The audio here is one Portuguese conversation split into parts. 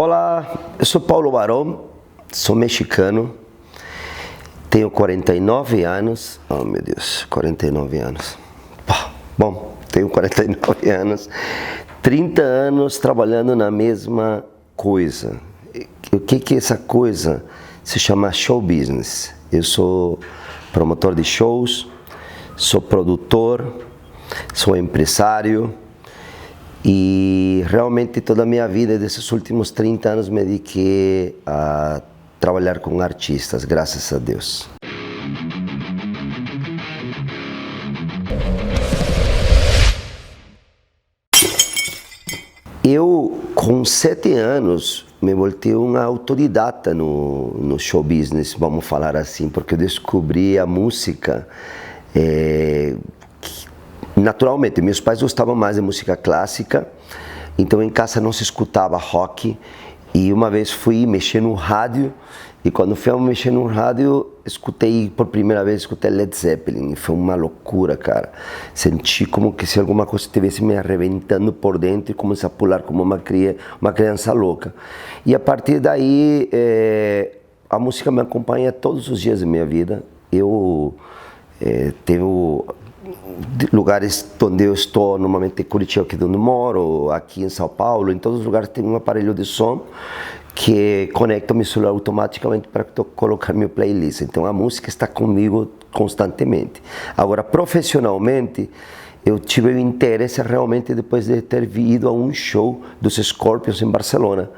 Olá, eu sou Paulo Barão, sou mexicano, tenho 49 anos, oh meu Deus, 49 anos, bom, tenho 49 anos, 30 anos trabalhando na mesma coisa. O que é essa coisa? Se chama show business. Eu sou promotor de shows, sou produtor, sou empresário e realmente toda a minha vida, desses últimos 30 anos, me dediquei a trabalhar com artistas, graças a Deus. Eu, com 7 anos, me voltei uma autodidata no show business, vamos falar assim, porque eu descobri a música naturalmente. Meus pais gostavam mais de música clássica, então em casa não se escutava rock, e uma vez fui mexer no rádio, e quando fui mexer no rádio, por primeira vez, escutei Led Zeppelin, e foi uma loucura, cara. Senti como que se alguma coisa estivesse me arrebentando por dentro e comecei a pular como uma criança louca. E a partir daí, a música me acompanha todos os dias da minha vida. Eu tenho lugares onde eu estou, normalmente em Curitiba, que é onde eu moro, aqui em São Paulo, em todos os lugares tem um aparelho de som que conecta meu celular automaticamente para colocar meu playlist. Então a música está comigo constantemente. Agora, profissionalmente, eu tive o interesse realmente depois de ter ido a um show dos Scorpions em Barcelona.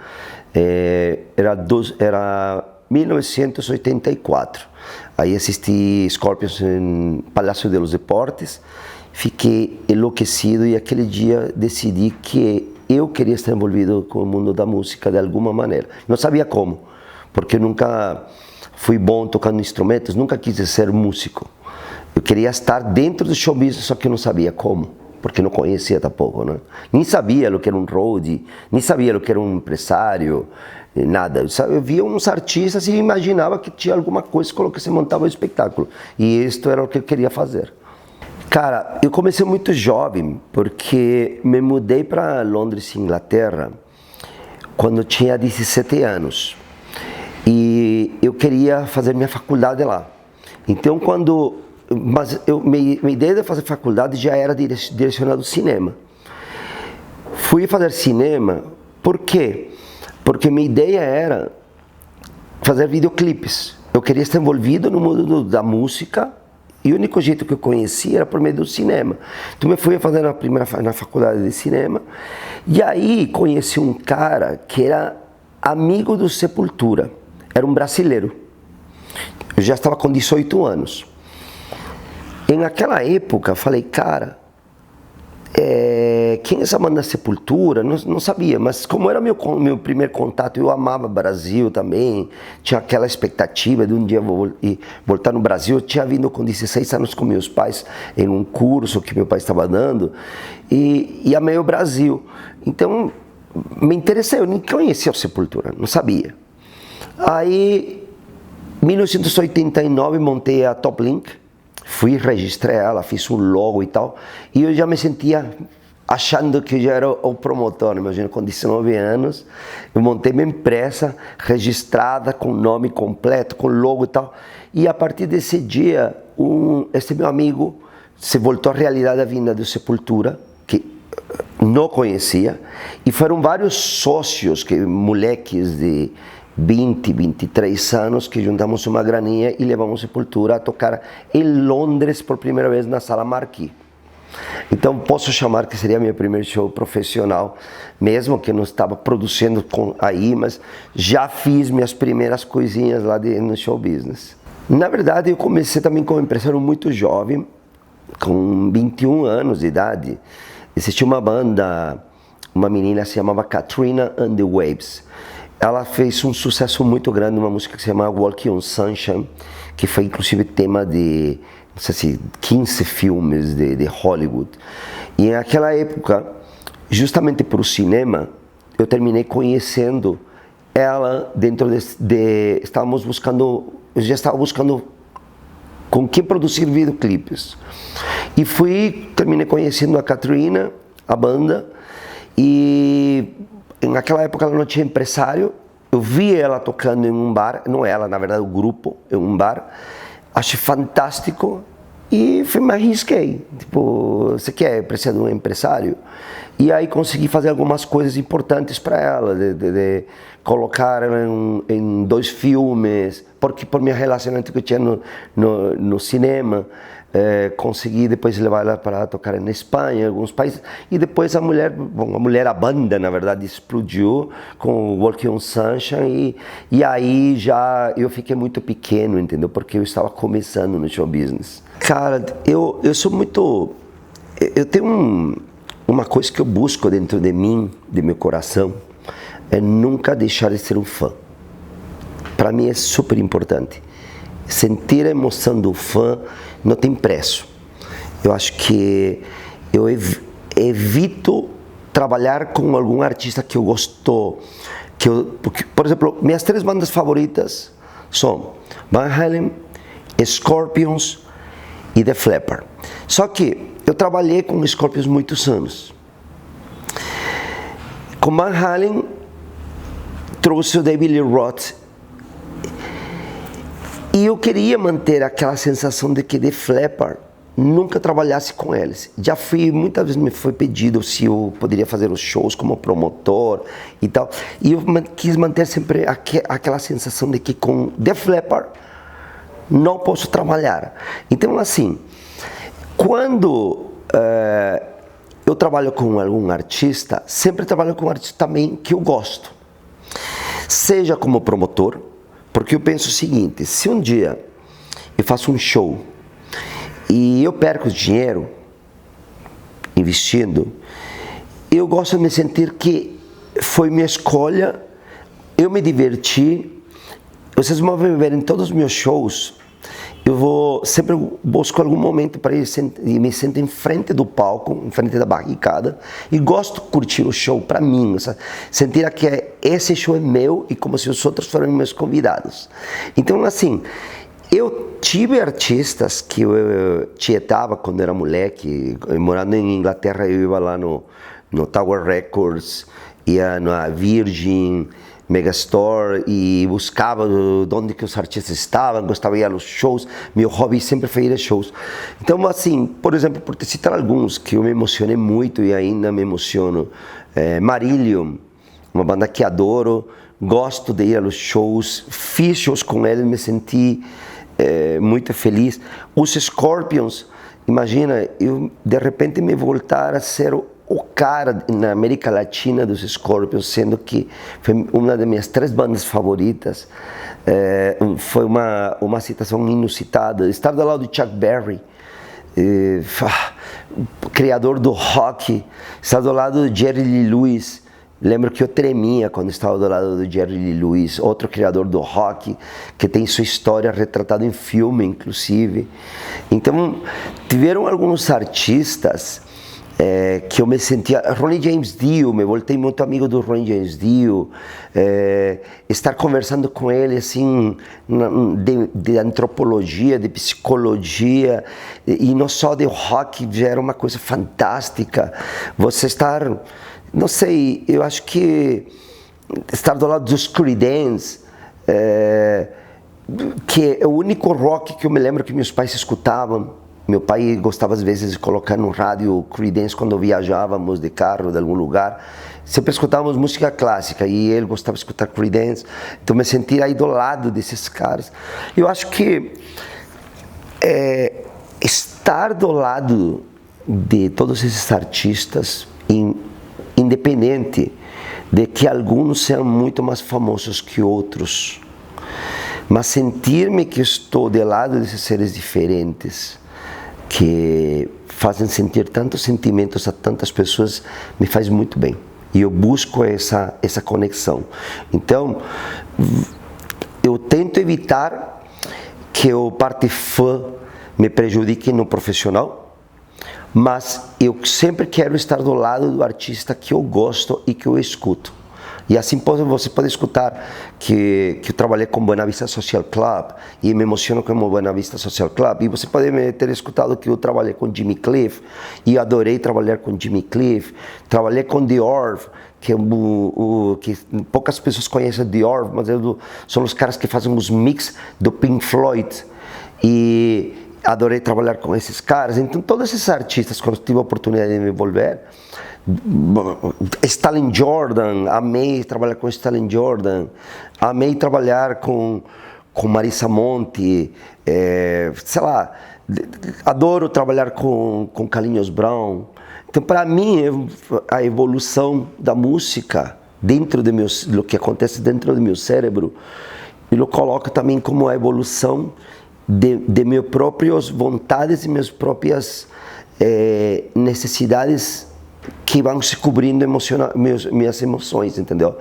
Era 1984. Aí assisti Scorpions em Palácio de los Deportes, fiquei enlouquecido e aquele dia decidi que eu queria estar envolvido com o mundo da música de alguma maneira. Não sabia como, porque eu nunca fui bom tocando instrumentos, nunca quis ser músico. Eu queria estar dentro do show business, só que eu não sabia como, porque não conhecia tampouco, né? Nem sabia o que era um roadie, nem sabia o que era um empresário, nada. Eu via uns artistas e imaginava que tinha alguma coisa que se montava um espetáculo. E isto era o que eu queria fazer. Cara, eu comecei muito jovem, porque me mudei para Londres, Inglaterra, quando eu tinha 17 anos. E eu queria fazer minha faculdade lá. Então, minha ideia de fazer faculdade já era direcionada ao cinema. Fui fazer cinema, por quê? Porque minha ideia era fazer videoclipes. Eu queria estar envolvido no mundo da música, e o único jeito que eu conhecia era por meio do cinema. Então eu fui fazer na faculdade de cinema, e aí conheci um cara que era amigo do Sepultura, era um brasileiro. Eu já estava com 18 anos. E naquela época eu falei, cara, quem é essa banda Sepultura? Não sabia, mas como era meu primeiro contato, eu amava o Brasil também, tinha aquela expectativa de um dia voltar no Brasil. Eu tinha vindo com 16 anos com meus pais em um curso que meu pai estava dando, e amei o Brasil. Então me interessei, eu nem conhecia o Sepultura, não sabia. Aí, em 1989, montei a Top Link. Fui registrar ela, fiz um logo e tal, e eu já me sentia achando que eu já era o promotor. Imagina, com 19 anos, eu montei minha empresa registrada, com nome completo, com logo e tal, e a partir desse dia, esse meu amigo se voltou à realidade da vinda do Sepultura, que não conhecia, e foram vários sócios, moleques de 20, 23 anos, que juntamos uma graninha e levamos Sepultura a tocar em Londres por primeira vez na Sala Marquee. Então posso chamar que seria meu primeiro show profissional, mesmo que não estava produzindo aí, mas já fiz minhas primeiras coisinhas lá no show business. Na verdade, eu comecei também como empresário muito jovem, com 21 anos de idade. Existia uma banda, uma menina se chamava Katrina and the Waves. Ela fez um sucesso muito grande, uma música que se chama Walking on Sunshine, que foi inclusive tema de, não sei se, 15 filmes de Hollywood. E naquela época, justamente para o cinema, eu terminei conhecendo ela dentro estávamos buscando, eu já estava buscando com quem produzir videoclipes. E terminei conhecendo a Katrina, a banda, e naquela época ela não tinha empresário, eu vi ela tocando em um bar, não ela, na verdade o grupo, em um bar, achei fantástico e me arrisquei, tipo, você precisa de um empresário? E aí consegui fazer algumas coisas importantes para ela, de colocar ela em 2 filmes, porque por meu relacionamento que eu tinha no cinema, consegui depois levar ela para tocar na Espanha, em alguns países, e depois a banda na verdade explodiu com Walking on Sunshine, e aí já eu fiquei muito pequeno, entendeu? Porque eu estava começando no show business. Cara, eu sou muito, eu tenho uma coisa que eu busco dentro de mim, de meu coração, é nunca deixar de ser um fã. Para mim é super importante. Sentir a emoção do fã não tem preço. Eu acho que eu evito trabalhar com algum artista que eu gosto, porque, por exemplo, minhas 3 bandas favoritas são Van Halen, Scorpions e Def Leppard. Só que eu trabalhei com Scorpions muitos anos. Com Van Halen trouxe o David Lee Roth e eu queria manter aquela sensação de que Def Leppard nunca trabalhasse com eles. Já muitas vezes me foi pedido se eu poderia fazer os shows como promotor e tal. E eu quis manter sempre aquela sensação de que com Def Leppard não posso trabalhar. Então, assim, quando eu trabalho com algum artista, sempre trabalho com um artista também que eu gosto. Seja como promotor, porque eu penso o seguinte, se um dia eu faço um show e eu perco dinheiro investindo, eu gosto de me sentir que foi minha escolha, eu me diverti, vocês vão ver em todos os meus shows, eu sempre busco algum momento para ir e me sento em frente do palco, em frente da barricada, e gosto de curtir o show para mim, sentir que esse show é meu e como se os outros fossem meus convidados. Então, assim, eu tive artistas que eu tietava quando era moleque, morando em Inglaterra, eu ia lá no Tower Records, ia na Virgin, Megastore e buscava de onde que os artistas estavam, gostava de ir aos shows, meu hobby sempre foi ir a shows. Então, assim, por exemplo, por te citar alguns que eu me emocionei muito e ainda me emociono, Marillion, uma banda que adoro, gosto de ir aos shows, fiz shows com eles, me senti muito feliz. Os Scorpions, imagina, eu de repente me voltar a ser o cara na América Latina dos Scorpions, sendo que foi uma das minhas 3 bandas favoritas, foi uma situação inusitada. Estar do lado de Chuck Berry, criador do rock, estar do lado de Jerry Lee Lewis. Lembro que eu tremia quando estava do lado do Jerry Lee Lewis, outro criador do rock, que tem sua história retratada em filme, inclusive. Então, tiveram alguns artistas que eu me sentia, Ronnie James Dio, me voltei muito amigo do Ronnie James Dio, estar conversando com ele assim de antropologia, de psicologia e não só de rock, já era uma coisa fantástica. Você estar, não sei, eu acho que estar do lado dos Creedence, que é o único rock que eu me lembro que meus pais escutavam. Meu pai gostava às vezes de colocar no rádio Creedence quando viajávamos de carro de algum lugar. Sempre escutávamos música clássica e ele gostava de escutar Creedence. Então me sentia aí do lado desses caras. Eu acho que estar do lado de todos esses artistas, independente de que alguns sejam muito mais famosos que outros, mas sentir-me que estou do lado desses seres diferentes, que fazem sentir tantos sentimentos a tantas pessoas, me faz muito bem. E eu busco essa conexão. Então, eu tento evitar que a parte fã me prejudique no profissional, mas eu sempre quero estar do lado do artista que eu gosto e que eu escuto. E assim você pode escutar que eu trabalhei com Buena Vista Social Club e me emociono com o Buena Vista Social Club. E você pode ter escutado que eu trabalhei com Jimmy Cliff e adorei trabalhar com Jimmy Cliff. Trabalhei com The Orv, que, que poucas pessoas conhecem The Orv, mas são os caras que fazem os mix do Pink Floyd. E adorei trabalhar com esses caras. Então, todos esses artistas, quando tive a oportunidade de me envolver, Stalin Jordan, amei trabalhar com Stalin Jordan, amei trabalhar com Marisa Monte, sei lá, adoro trabalhar com Carlinhos Brown. Então, para mim, a evolução da música dentro do que acontece dentro do meu cérebro, eu coloco também como a evolução de minhas próprias vontades e minhas próprias necessidades que vão se cobrindo minhas emoções, entendeu?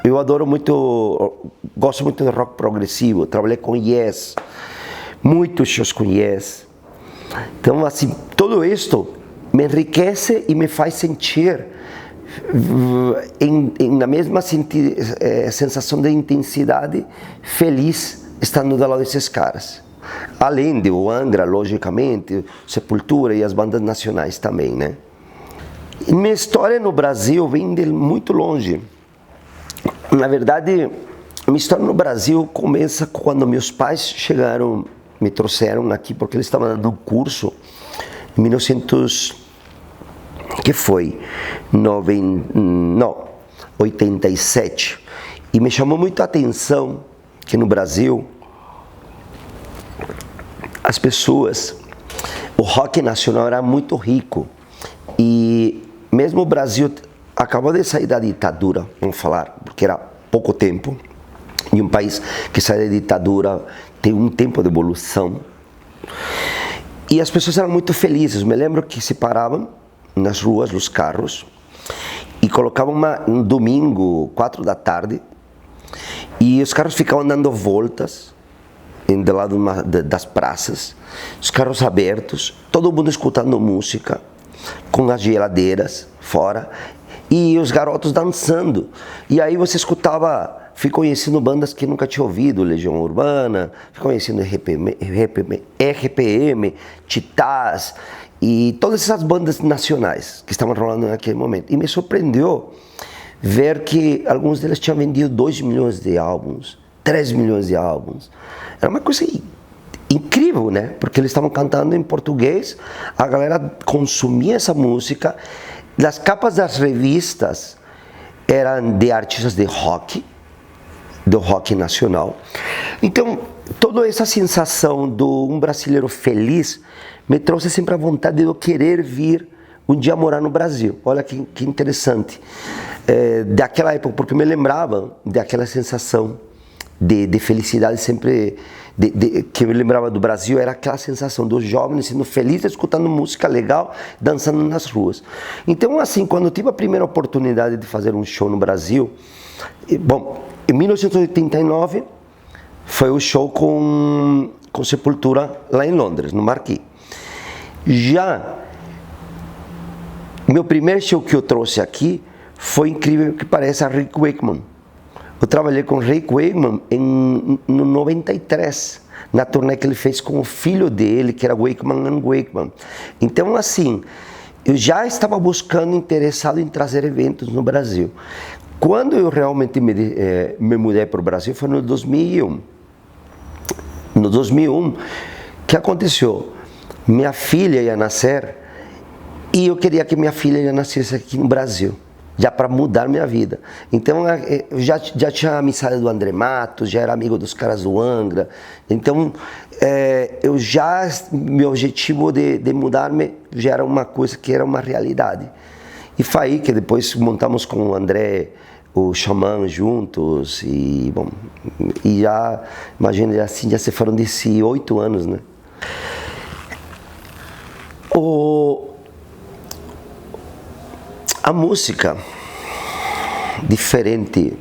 Eu adoro muito, gosto muito de rock progressivo, trabalhei com Yes, muitos shows com Yes. Então, assim, tudo isto me enriquece e me faz sentir na mesma sensação de intensidade, feliz estando do lado desses caras. Além de o Angra, logicamente, Sepultura e as bandas nacionais também, né? E minha história no Brasil vem de muito longe. Na verdade, minha história no Brasil começa quando meus pais chegaram, me trouxeram aqui porque eles estavam dando um curso em 87. E me chamou muito a atenção que no Brasil as pessoas, o rock nacional era muito rico. E mesmo o Brasil acabou de sair da ditadura, vamos falar, porque era pouco tempo, e um país que sai da ditadura tem um tempo de evolução. E as pessoas eram muito felizes. Me lembro que se paravam nas ruas, nos carros, e colocavam um domingo, 4 da tarde, e os carros ficavam dando voltas do lado das praças, os carros abertos, todo mundo escutando música, com as geladeiras fora, e os garotos dançando. E aí você escutava, fui conhecendo bandas que nunca tinha ouvido, Legião Urbana, fui conhecendo RPM, Titãs, e todas essas bandas nacionais que estavam rolando naquele momento. E me surpreendeu ver que alguns deles tinham vendido 2 milhões de álbuns, 3 milhões de álbuns. Era uma coisa incrível, né? Porque eles estavam cantando em português, a galera consumia essa música, as capas das revistas eram de artistas de rock, do rock nacional. Então, toda essa sensação de um brasileiro feliz me trouxe sempre a vontade de eu querer vir um dia morar no Brasil. Olha que interessante. Daquela época, porque me lembrava daquela sensação de felicidade sempre, que eu me lembrava do Brasil, era aquela sensação dos jovens sendo felizes, escutando música legal, dançando nas ruas. Então, assim, quando eu tive a primeira oportunidade de fazer um show no Brasil, bom, em 1989 foi o show com Sepultura lá em Londres, no Marquee. Já meu primeiro show que eu trouxe aqui foi incrível que parece a Rick Wakeman. Eu trabalhei com Rick Wakeman no 93, na turnê que ele fez com o filho dele, que era Wakeman and Wakeman. Então, assim, eu já estava buscando, interessado em trazer eventos no Brasil. Quando eu realmente me mudei para o Brasil foi no 2001. No 2001, o que aconteceu? Minha filha ia nascer e eu queria que minha filha ia nascesse aqui no Brasil, já para mudar minha vida. Então, eu já tinha amizade do André Matos, já era amigo dos caras do Angra. Então, meu objetivo de mudar-me já era uma coisa que era uma realidade. E foi aí que depois montamos com o André o Xamã juntos, e bom, e já, imagina, assim, já se foram 18 anos, né? A música diferente,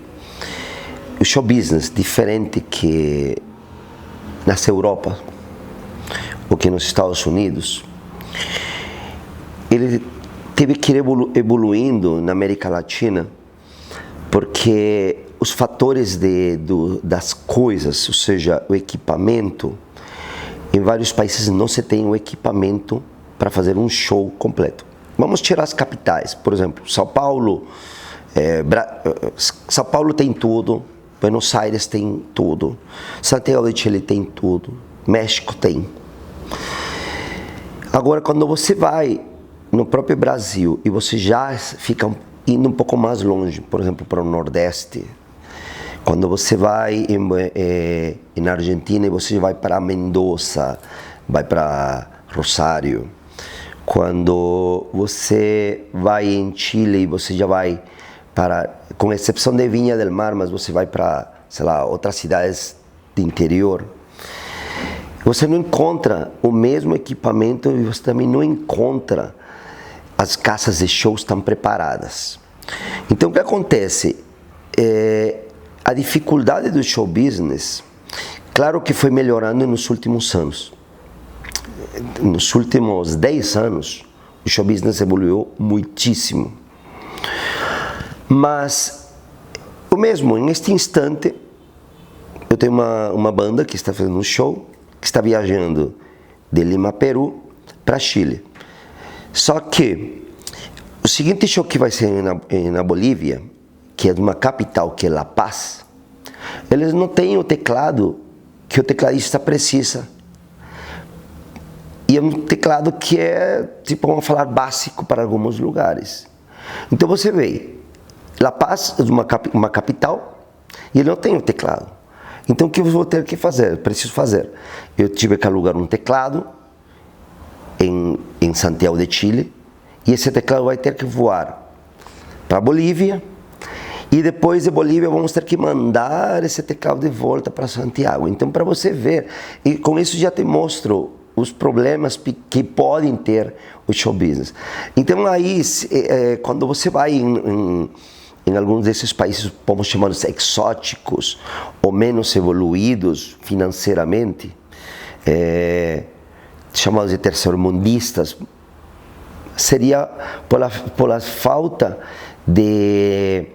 o show business diferente que nas Europa ou que nos Estados Unidos, ele teve que ir evoluindo na América Latina, porque os fatores das coisas, ou seja, o equipamento, em vários países não se tem o equipamento para fazer um show completo. Vamos tirar as capitais, por exemplo, São Paulo. São Paulo tem tudo, Buenos Aires tem tudo, Santiago de Chile tem tudo, México tem. Agora, quando você vai no próprio Brasil e você já fica indo um pouco mais longe, por exemplo, para o Nordeste, quando você vai em Argentina e você vai para Mendoza, vai para Rosário, quando você vai em Chile e você já vai para, com exceção de Viña del Mar, mas você vai para, sei lá, outras cidades do interior, você não encontra o mesmo equipamento e você também não encontra as casas de shows tão preparadas. Então, o que acontece? A dificuldade do show business, claro que foi melhorando nos últimos anos. Nos últimos 10 anos, o show business evoluiu muitíssimo. Mas, o mesmo, neste instante, eu tenho uma banda que está fazendo um show, que está viajando de Lima, Peru, para Chile. Só que o seguinte show que vai ser na Bolívia, que é de uma capital, que é La Paz, eles não têm o teclado que o tecladista precisa. E é um teclado que é, tipo, vamos falar, básico para alguns lugares. Então você vê, La Paz é uma capital e ele não tem o teclado. Então o que eu vou ter que fazer? Preciso fazer. Eu tive que alugar um teclado em Santiago de Chile e esse teclado vai ter que voar para a Bolívia e depois de Bolívia vamos ter que mandar esse teclado de volta para Santiago. Então, para você ver, e com isso já te mostro os problemas que podem ter o show business. Então aí, quando você vai em alguns desses países, vamos chamar de exóticos ou menos evoluídos financeiramente, chamados de terceirmundistas, seria pela falta de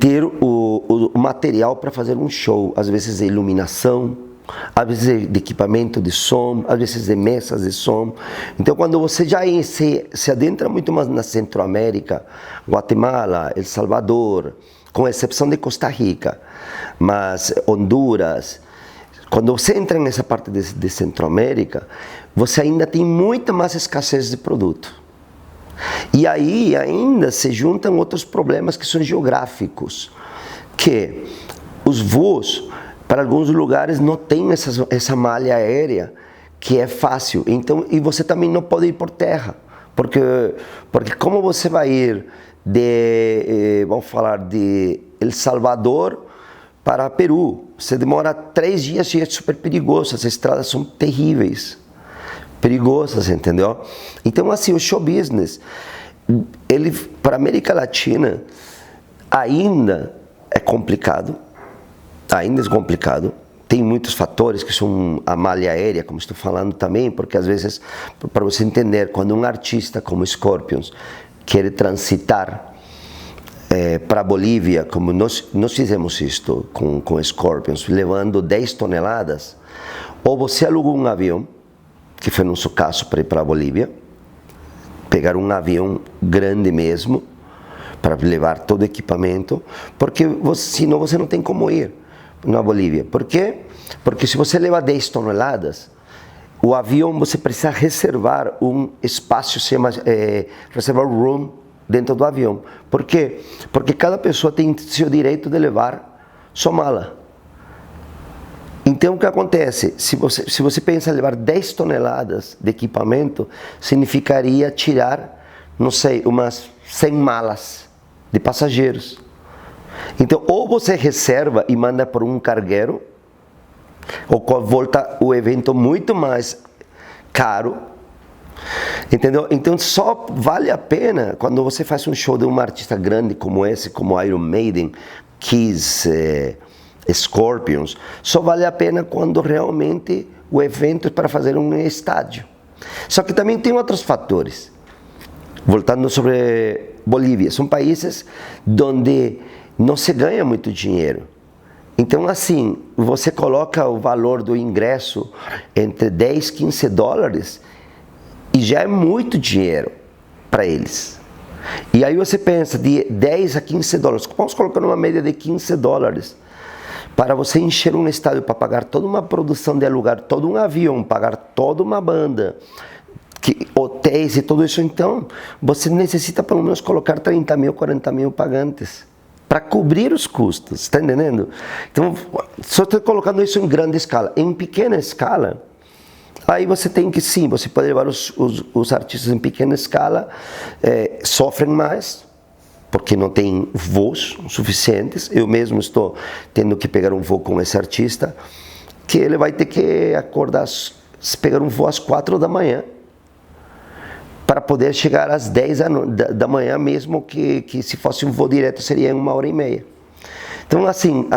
ter o material para fazer um show, às vezes de iluminação, às vezes de equipamento de som, às vezes de mesas de som. Então, quando você já se adentra muito mais na Centro-América, Guatemala, El Salvador, com exceção de Costa Rica, mas Honduras, quando você entra nessa parte de Centro-América, você ainda tem muita mais escassez de produto. E aí ainda se juntam outros problemas que são geográficos, que os voos para alguns lugares não tem essa malha aérea que é fácil. Então, e você também não pode ir por terra, porque como você vai ir vamos falar, de El Salvador para Peru? Você demora 3 dias e é super perigoso, as estradas são terríveis, perigosas, entendeu? Então, assim, o show business, ele, para a América Latina, ainda é complicado, tem muitos fatores que são a malha aérea, como estou falando também, porque às vezes, para você entender, quando um artista como Scorpions quer transitar para a Bolívia, como nós fizemos isto com Scorpions, levando 10 toneladas, ou você alugou um avião, que foi no nosso caso para ir para a Bolívia, pegar um avião grande mesmo, para levar todo o equipamento, porque senão você não tem como ir na Bolívia. Por quê? Porque se você leva 10 toneladas, o avião você precisa reservar um espaço, reservar um room dentro do avião. Por quê? Porque cada pessoa tem seu direito de levar sua mala. Então, o que acontece? Se você pensa em levar 10 toneladas de equipamento, significaria tirar, não sei, umas 100 malas de passageiros. Então, ou você reserva e manda por um cargueiro, ou volta o evento muito mais caro, entendeu? Então, só vale a pena quando você faz um show de um artista grande como esse, como Iron Maiden, Kiss, Scorpions, só vale a pena quando realmente o evento é para fazer um estádio. Só que também tem outros fatores. Voltando sobre Bolívia, são países onde não se ganha muito dinheiro. Então, assim, você coloca o valor do ingresso entre 10 e 15 dólares e já é muito dinheiro para eles. E aí você pensa, de 10 a 15 dólares, vamos colocar uma média de 15 dólares, para você encher um estádio, para pagar toda uma produção de alugar todo um avião, pagar toda uma banda, hotéis e tudo isso, então, você necessita pelo menos colocar 30 mil, 40 mil pagantes para cobrir os custos, está entendendo? Então, só estou colocando isso em grande escala. Em pequena escala, aí você tem que, sim, você pode levar os artistas em pequena escala, sofrem mais, porque não tem voos suficientes. Eu mesmo estou tendo que pegar um voo com esse artista, que ele vai ter que acordar, pegar um voo às 4 da manhã, para poder chegar às 10 da manhã, mesmo que se fosse um voo direto seria em 1h30. Então, assim,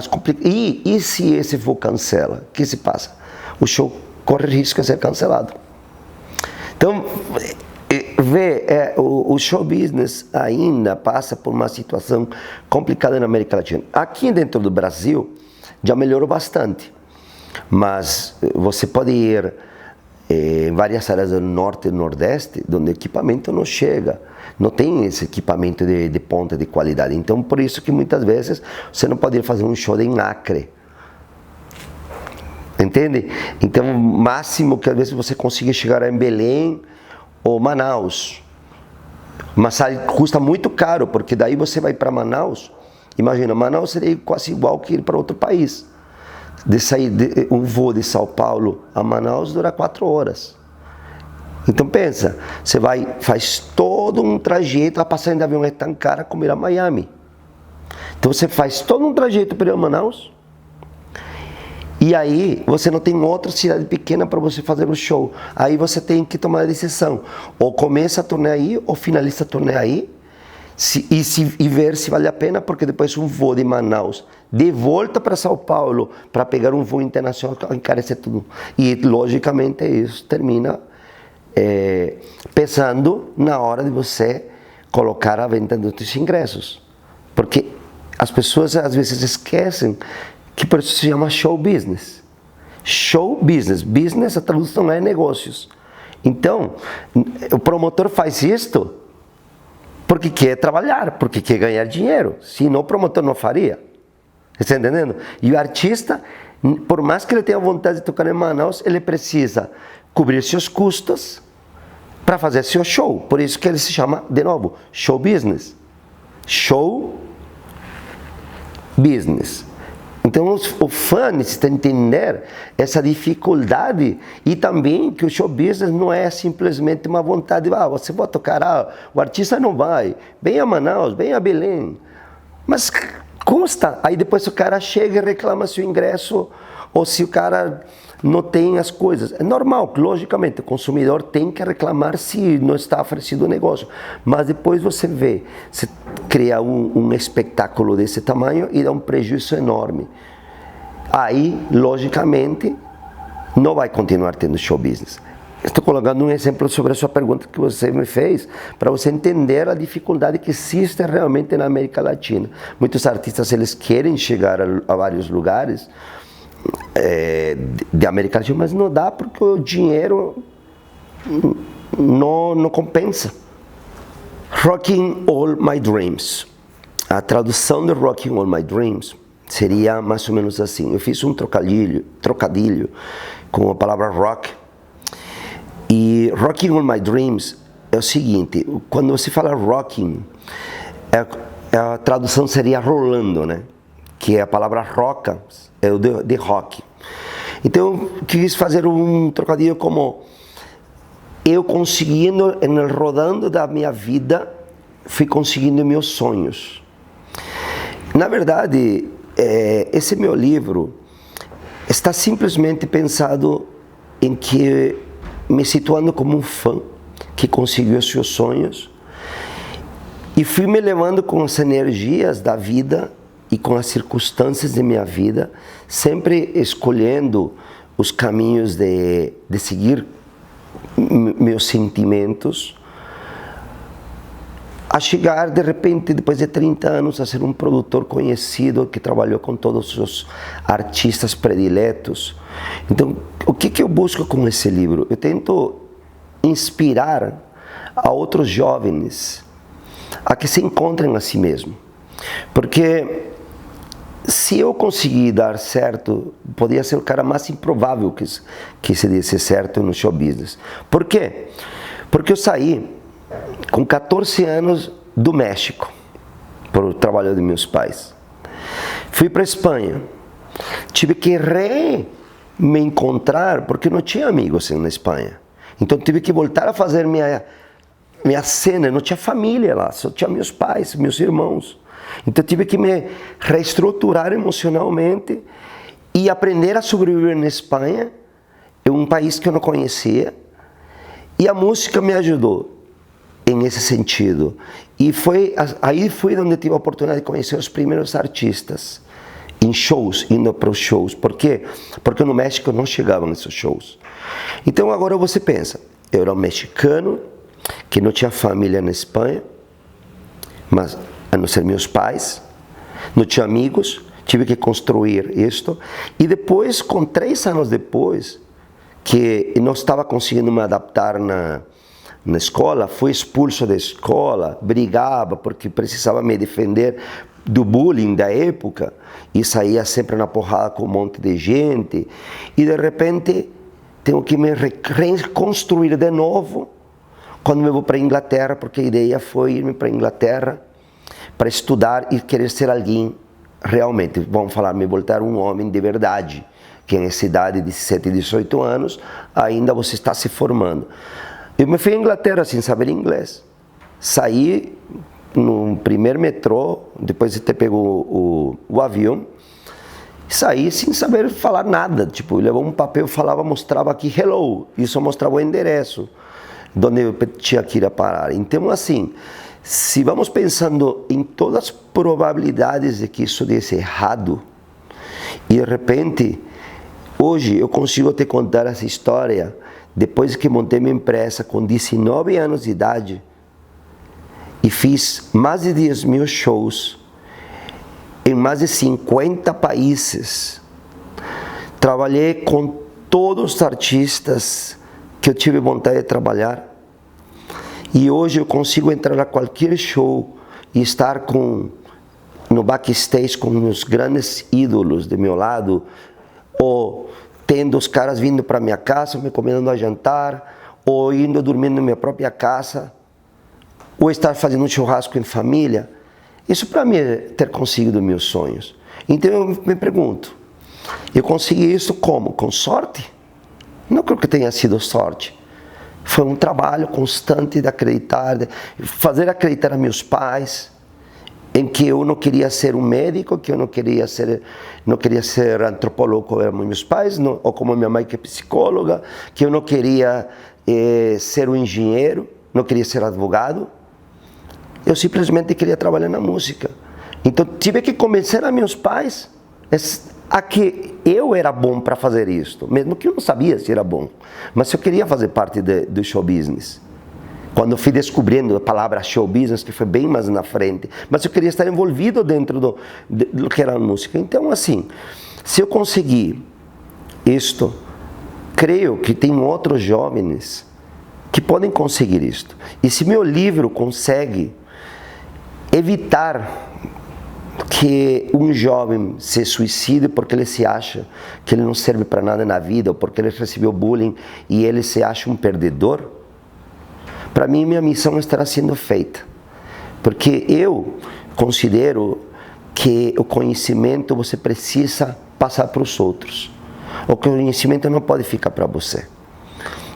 e se esse voo cancela? O que se passa? O show corre risco de ser cancelado. Então, o show business ainda passa por uma situação complicada na América Latina. Aqui dentro do Brasil já melhorou bastante, mas você pode ir em várias áreas do norte e nordeste, onde o equipamento não chega, não tem esse equipamento de ponta de qualidade. Então, por isso que muitas vezes você não pode ir fazer um show em Acre. Entende? Então, o máximo que às vezes você consiga chegar em Belém ou Manaus. Mas custa muito caro, porque daí você vai para Manaus, imagina, Manaus seria quase igual que ir para outro país. Um voo de São Paulo a Manaus dura 4 horas. Então pensa, você faz todo um trajeto, a passagem de avião é tão cara como ir a Miami. Então você faz todo um trajeto para ir a Manaus, e aí você não tem outra cidade pequena para você fazer o show. Aí você tem que tomar a decisão, ou começa a turnê aí, ou finaliza a turnê aí, e ver se vale a pena, porque depois um voo de Manaus de volta para São Paulo para pegar um voo internacional encarece tudo. E logicamente isso termina pesando na hora de você colocar a venda dos seus ingressos, porque as pessoas às vezes esquecem que por isso se chama show business. Show business, business, a tradução é negócios. Então o promotor faz isto porque quer trabalhar, porque quer ganhar dinheiro. Senão o promotor não faria. Está entendendo? E o artista, por mais que ele tenha vontade de tocar em Manaus, ele precisa cobrir seus custos para fazer seu show. Por isso que ele se chama, de novo, show business. Show business. Então o fã necessita entender essa dificuldade e também que o show business não é simplesmente uma vontade de, você vai tocar, o artista não vai, vem a Manaus, vem a Belém, mas custa. Aí depois o cara chega e reclama se o ingresso ou se o cara não tem as coisas. É normal, logicamente, o consumidor tem que reclamar se não está oferecido o negócio. Mas depois você vê, você cria um espetáculo desse tamanho e dá um prejuízo enorme. Aí, logicamente, não vai continuar tendo show business. Estou colocando um exemplo sobre a sua pergunta que você me fez, para você entender a dificuldade que existe realmente na América Latina. Muitos artistas, eles querem chegar a vários lugares de América Latina, mas não dá porque o dinheiro não compensa. Rocking All My Dreams. A tradução de Rocking All My Dreams seria mais ou menos assim. Eu fiz um trocadilho com a palavra rock. E Rocking All My Dreams é o seguinte, quando você fala rocking, a tradução seria rolando, né? Que a palavra roca é o de rock. Então eu quis fazer um trocadilho como eu conseguindo, no rodando da minha vida, fui conseguindo meus sonhos. Na verdade, esse meu livro está simplesmente pensado em que me situando como um fã que conseguiu os seus sonhos e fui me levando com as energias da vida e com as circunstâncias de minha vida, sempre escolhendo os caminhos de seguir meus sentimentos, a chegar de repente, depois de 30 anos, a ser um produtor conhecido que trabalhou com todos os artistas prediletos. Então, o que eu busco com esse livro? Eu tento inspirar a outros jovens a que se encontrem a si mesmos. Porque se eu conseguir dar certo, podia ser o cara mais improvável que se desse certo no show business. Por quê? Porque eu saí com 14 anos do México, por trabalho de meus pais. Fui para a Espanha. Tive que me encontrar, porque não tinha amigos na Espanha. Então tive que voltar a fazer minha cena. Não tinha família lá, só tinha meus pais, meus irmãos. Então tive que me reestruturar emocionalmente e aprender a sobreviver na Espanha, em um país que eu não conhecia. E a música me ajudou nesse sentido. E aí foi onde tive a oportunidade de conhecer os primeiros artistas em shows, indo para os shows. Por quê? Porque no México não chegavam esses shows. Então agora você pensa, eu era um mexicano que não tinha família na Espanha, mas a não ser meus pais, não tinha amigos, tive que construir isto. E depois, com 3 anos depois, que não estava conseguindo me adaptar na escola, fui expulso da escola, brigava porque precisava me defender do bullying da época e saía sempre na porrada com um monte de gente. E de repente, tenho que me reconstruir de novo quando eu vou para a Inglaterra, porque a ideia foi irme para a Inglaterra para estudar e querer ser alguém realmente, vamos falar, me voltar um homem de verdade, que nessa idade de 17 e 18 anos, ainda você está se formando. Eu me fui à Inglaterra sem saber inglês. Saí no primeiro metrô, depois de ter pego o avião, saí sem saber falar nada. Tipo, levou um papel, falava, mostrava aqui, hello, e só mostrava o endereço, onde eu tinha que ir a parar. Então, assim, se vamos pensando em todas as probabilidades de que isso desse errado, e de repente, hoje eu consigo te contar essa história, depois que montei minha empresa com 19 anos de idade, e fiz mais de 10 mil shows, em mais de 50 países, trabalhei com todos os artistas que eu tive vontade de trabalhar, e hoje eu consigo entrar a qualquer show e estar no backstage com meus grandes ídolos de meu lado, ou tendo os caras vindo para minha casa, me convidando a jantar, ou indo dormir na minha própria casa, ou estar fazendo um churrasco em família. Isso para mim é ter conseguido meus sonhos. Então eu me pergunto, eu consegui isso como? Com sorte? Não creo que tenha sido sorte. Foi um trabalho constante de acreditar, de fazer acreditar a meus pais em que eu não queria ser um médico, que eu não queria ser antropólogo como eram meus pais, ou como minha mãe que é psicóloga, que eu não queria ser um engenheiro, não queria ser advogado. Eu simplesmente queria trabalhar na música. Então tive que convencer a meus pais a que eu era bom para fazer isso, mesmo que eu não sabia se era bom, mas eu queria fazer parte do show business. Quando eu fui descobrindo a palavra show business, que foi bem mais na frente, mas eu queria estar envolvido dentro do que era a música. Então, assim, se eu conseguir isto, creio que tem outros jovens que podem conseguir isto. E se meu livro consegue evitar que um jovem se suicide porque ele se acha que ele não serve para nada na vida, ou porque ele recebeu bullying e ele se acha um perdedor, para mim minha missão estará sendo feita. Porque eu considero que o conhecimento você precisa passar para os outros. O conhecimento não pode ficar para você.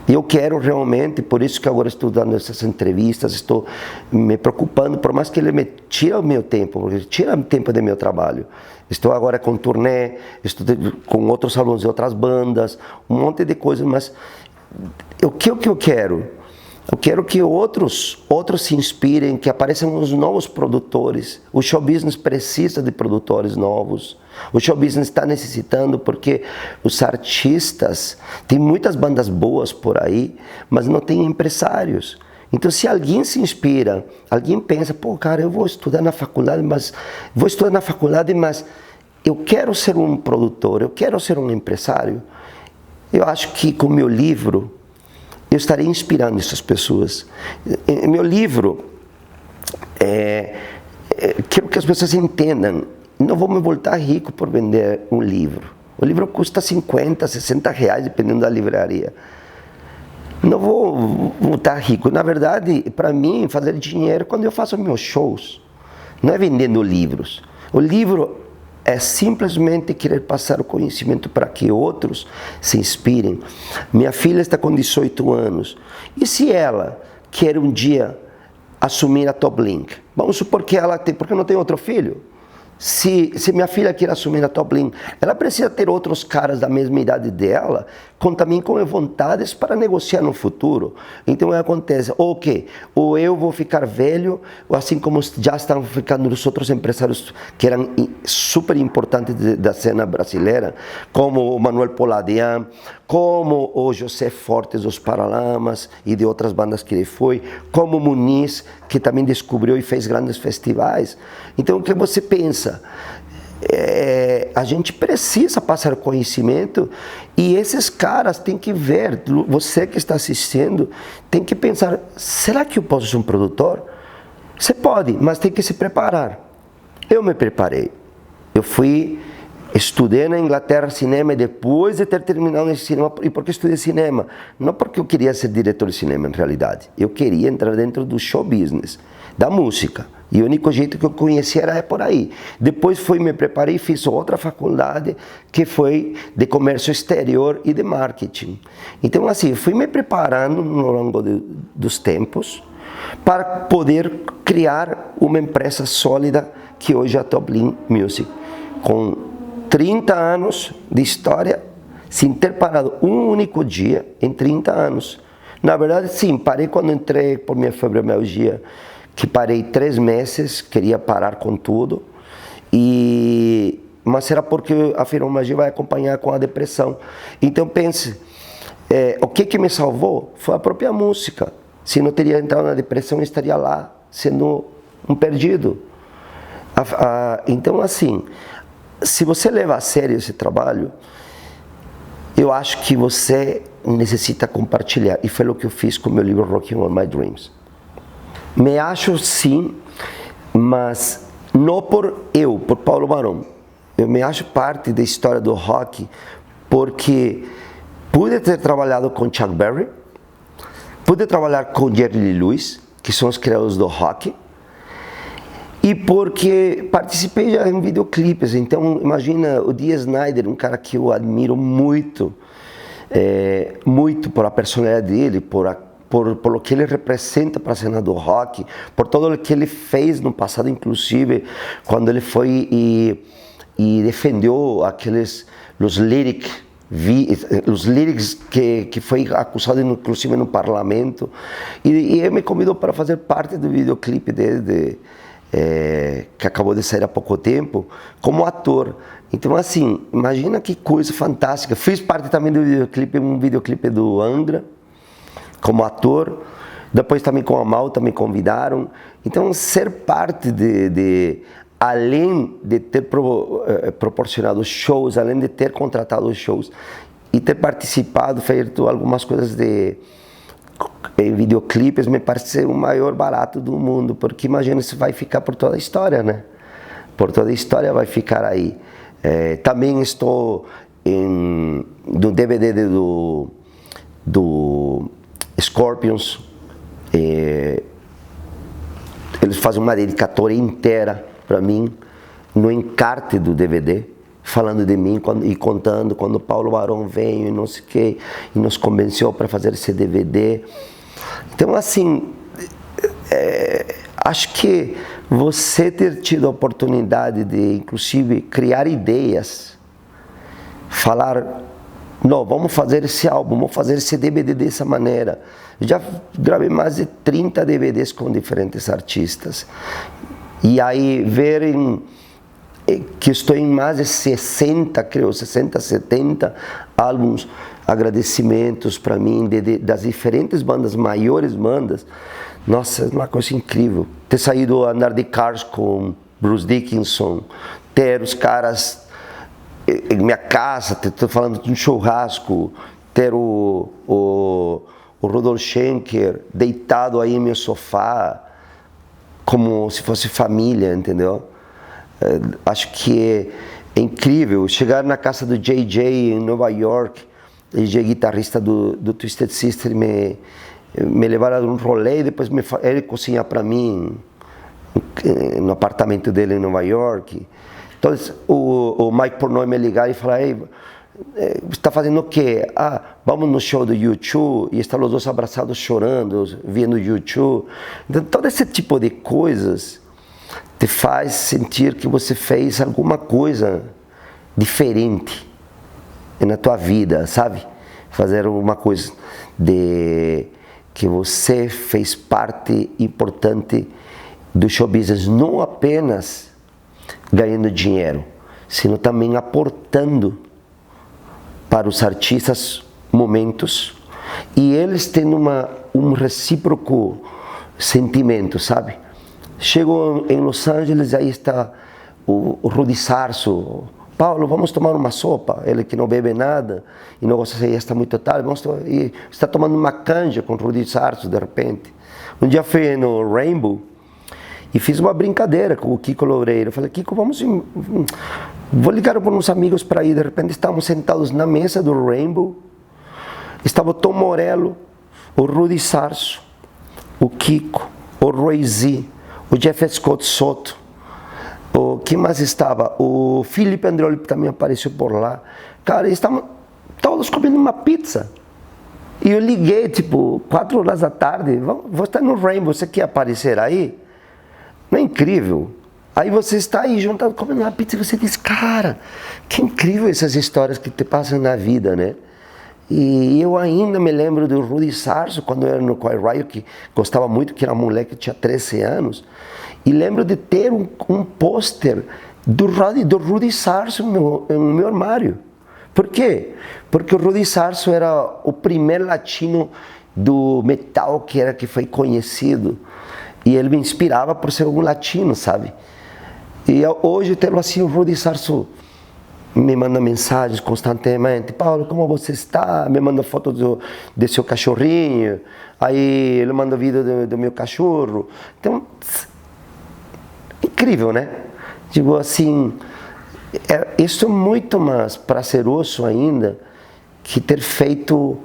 E eu quero realmente, por isso que agora estou dando essas entrevistas, estou me preocupando, por mais que ele me tire o meu tempo, porque ele tira o tempo do meu trabalho. Estou agora com turnê, estou com outros alunos de outras bandas, um monte de coisas, mas o que eu quero? Eu quero que outros se inspirem, que apareçam os novos produtores. O show business precisa de produtores novos. O show business está necessitando porque os artistas, tem muitas bandas boas por aí, mas não tem empresários. Então, se alguém se inspira, alguém pensa, pô, cara, eu vou estudar na faculdade, mas eu quero ser um produtor, eu quero ser um empresário. Eu acho que com o meu livro, eu estarei inspirando essas pessoas. Meu livro, quero que as pessoas entendam, não vou me voltar rico por vender um livro. O livro custa 50, 60 reais, dependendo da livraria. Não vou voltar rico. Na verdade, para mim, fazer dinheiro é quando eu faço meus shows. Não é vendendo livros. O livro é simplesmente querer passar o conhecimento para que outros se inspirem. Minha filha está com 18 anos. E se ela quer um dia assumir a Top Link? Vamos supor que ela tem, porque não tem outro filho. Se minha filha quer assumir a Top Link, ela precisa ter outros caras da mesma idade dela, também com vontades para negociar no futuro. Então acontece, ou eu vou ficar velho, ou assim como já estão ficando os outros empresários que eram super importantes da cena brasileira, como o Manuel Poladian, como o José Fortes dos Paralamas e de outras bandas que ele foi, como o Muniz, que também descobriu e fez grandes festivais. Então o que você pensa? A gente precisa passar conhecimento e esses caras têm que ver, você que está assistindo, tem que pensar, será que eu posso ser um produtor? Você pode, mas tem que se preparar. Eu me preparei, estudei na Inglaterra cinema e depois de ter terminado esse cinema, e por que estudei cinema? Não porque eu queria ser diretor de cinema, em realidade. Eu queria entrar dentro do show business, da música. E o único jeito que eu conhecia era por aí. Depois me preparei e fiz outra faculdade, que foi de comércio exterior e de marketing. Então, assim, fui me preparando no longo dos tempos para poder criar uma empresa sólida que hoje é a Top Link Music, com 30 anos de história, sem ter parado um único dia em 30 anos. Na verdade, sim, parei quando entrei por minha fibromialgia, que parei 3 meses, queria parar com tudo, mas era porque a fibromialgia vai acompanhar com a depressão. Então pense, o que me salvou foi a própria música. Se não teria entrado na depressão, eu estaria lá, sendo um perdido. Então, assim, se você leva a sério esse trabalho, eu acho que você necessita compartilhar. E foi o que eu fiz com o meu livro Rocking on My Dreams. Me acho sim, mas não por Paulo Barão. Eu me acho parte da história do rock porque pude ter trabalhado com Chuck Berry, pude trabalhar com Jerry Lee Lewis, que são os criadores do rock, e porque participei já em videoclipes. Então imagina o Dee Snider, um cara que eu admiro muito, muito por a personalidade dele, por o que ele representa para a cena do rock, por todo o que ele fez no passado, inclusive quando ele foi e defendeu os lyrics que foi acusado inclusive no parlamento, e ele me convidou para fazer parte do videoclipe dele, que acabou de sair há pouco tempo, como ator. Então, assim, imagina que coisa fantástica. Fiz parte também do videoclipe, um videoclipe do Angra, como ator. Depois também com a Malta me convidaram. Então, ser parte além de ter proporcionado shows, além de ter contratado shows e ter participado, feito algumas coisas em videoclipes, me parece ser o maior barato do mundo, porque imagina, isso vai ficar por toda a história, né? Por toda a história vai ficar aí. Também estou no DVD do Scorpions. Eles fazem uma dedicatória inteira para mim no encarte do DVD, falando de mim e contando quando Paulo Barão veio e não sei o que, e nos convenceu para fazer esse DVD. Então, assim, acho que você ter tido a oportunidade de, inclusive, criar ideias, falar, não, vamos fazer esse álbum, vamos fazer esse DVD dessa maneira. Eu já gravei mais de 30 DVDs com diferentes artistas. E aí verem que estou em mais de 60, creio, 60, 70 álbuns, agradecimentos para mim, das diferentes bandas, maiores bandas. Nossa, é uma coisa incrível. Ter saído a andar de carros com Bruce Dickinson, ter os caras em minha casa, estou falando de um churrasco, ter o Rudolf Schenker deitado aí em meu sofá, como se fosse família, entendeu? Acho que é incrível. Chegar na casa do JJ em Nova York, ele é guitarrista do Twisted Sister, me levar a um rolê e depois ele cozinhar para mim no apartamento dele em Nova York. Então o Mike Portnoy me ligar e falar: "Ei, você está fazendo o quê?" "Ah, vamos no show do U2", e estão os dois abraçados chorando, vendo o U2. Então todo esse tipo de coisas te faz sentir que você fez alguma coisa diferente na tua vida, sabe? Fazer uma coisa de que você fez parte importante do show business, não apenas ganhando dinheiro, sino também aportando para os artistas momentos e eles tendo um recíproco sentimento, sabe? Chego em Los Angeles, aí está o Rudy Sarso: "Paulo, vamos tomar uma sopa?" Ele que não bebe nada e não gosta de já está muito tarde, e está tomando uma canja com o Rudy Sarso de repente. Um dia fui no Rainbow e fiz uma brincadeira com o Kiko Loureiro. Eu falei: "Kiko, vou ligar para uns amigos para ir." De repente estávamos sentados na mesa do Rainbow, estava o Tom Morello, o Rudy Sarso, o Kiko, o Roy Z, o Jeff Scott Soto, o que mais estava? O Felipe Andreoli também apareceu por lá. Cara, estavam todos comendo uma pizza. E eu liguei, tipo, 4 horas da tarde: "Vou estar no Rainbow, você quer aparecer aí?" Não é incrível? Aí você está aí juntado comendo uma pizza e você diz: "Cara, que incrível essas histórias que te passam na vida, né?" E eu ainda me lembro do Rudy Sarso, quando eu era no Quiet Riot, que gostava muito, que era um moleque que tinha 13 anos. E lembro de ter um pôster do Rudy Sarso no meu armário. Por quê? Porque o Rudy Sarso era o primeiro latino do metal que foi conhecido. E ele me inspirava por ser um latino, sabe? E hoje tê-lo assim, o Rudy Sarso me manda mensagens constantemente: "Paulo, como você está?" Me manda foto de seu cachorrinho, aí ele manda vídeo do meu cachorro. Então, incrível, né? Digo assim, isso é muito mais prazeroso ainda que ter feito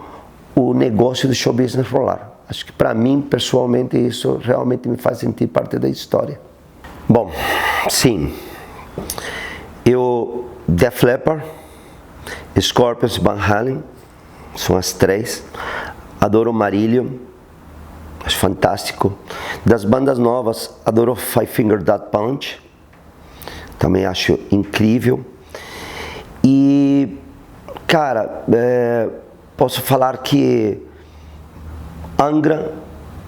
o negócio do show business rolar. Acho que para mim, pessoalmente, isso realmente me faz sentir parte da história. Bom, sim, Def Leppard, Scorpions, Van Halen, são as 3. Adoro Marillion, acho fantástico. Das bandas novas, adoro Five Finger Death Punch, também acho incrível. E, cara, posso falar que Angra,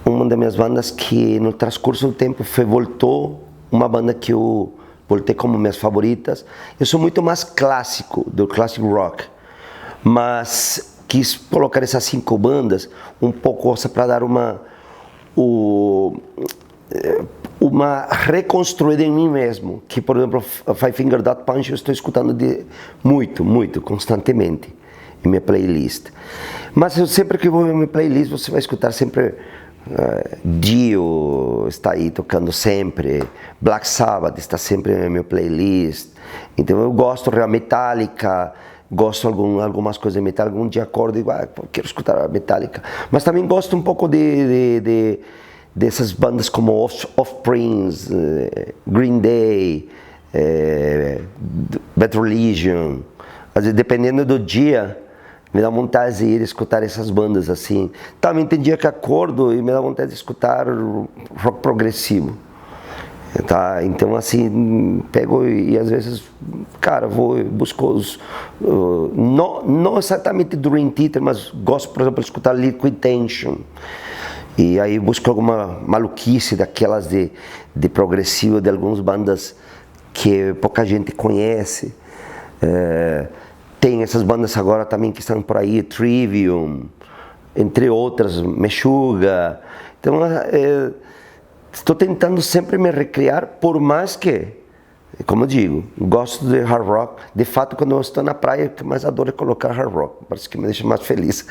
uma das minhas bandas que no transcurso do tempo voltou, uma banda que eu voltei como minhas favoritas. Eu sou muito mais clássico, do classic rock, mas quis colocar essas 5 bandas um pouco para dar uma reconstruída em mim mesmo. Que, por exemplo, Five Finger Death Punch eu estou escutando muito, constantemente em minha playlist. Mas sempre que vou ver minha playlist, você vai escutar sempre Dio está aí tocando sempre, Black Sabbath está sempre na minha playlist. Então eu gosto de Metallica, gosto de algumas coisas de Metallica. Um dia acordo e digo: quero escutar a Metallica. Mas também gosto um pouco dessas bandas como Offspring, Green Day, Bad Religion. Dependendo do dia, me dá vontade de ir escutar essas bandas assim. Também tem dia que acordo e me dá vontade de escutar rock progressivo. Tá? Então, assim, pego e às vezes, cara, vou e busco os... não exatamente Dream Theater, mas gosto, por exemplo, de escutar Liquid Tension. E aí busco alguma maluquice daquelas de progressivo, de algumas bandas que pouca gente conhece. Tem essas bandas agora também que estão por aí, Trivium, entre outras, Meshuggah. Então, estou tentando sempre me recriar, por mais que, como eu digo, gosto de hard rock. De fato, quando eu estou na praia, o que mais adoro é colocar hard rock. Parece que me deixa mais feliz.